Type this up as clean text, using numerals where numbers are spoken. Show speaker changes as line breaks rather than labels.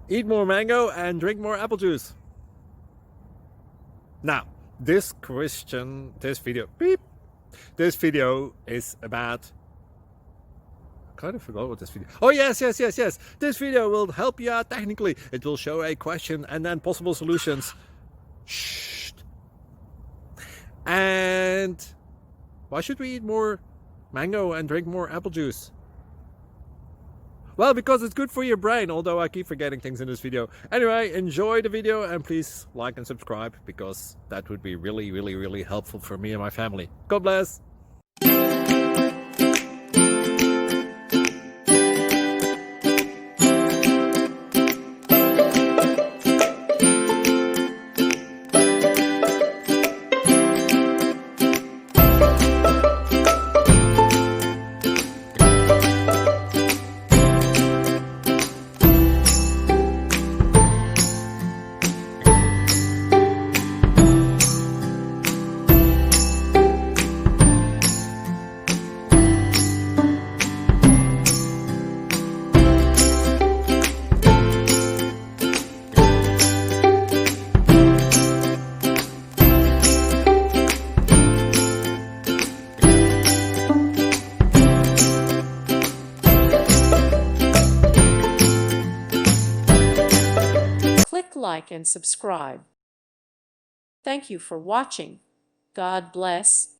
Eat more mango and drink more apple juice. Now, this video is about, I kind of forgot what this video. Oh, yes. This video will help you out technically. It will show a question and then possible solutions. Shh. And why should we eat more mango and drink more apple juice? Well, because it's good for your brain, although I keep forgetting things in this video. Anyway, enjoy the video and please like and subscribe, because that would be really helpful for me and my family. God bless!
Click like and subscribe. Thank you for watching. God bless.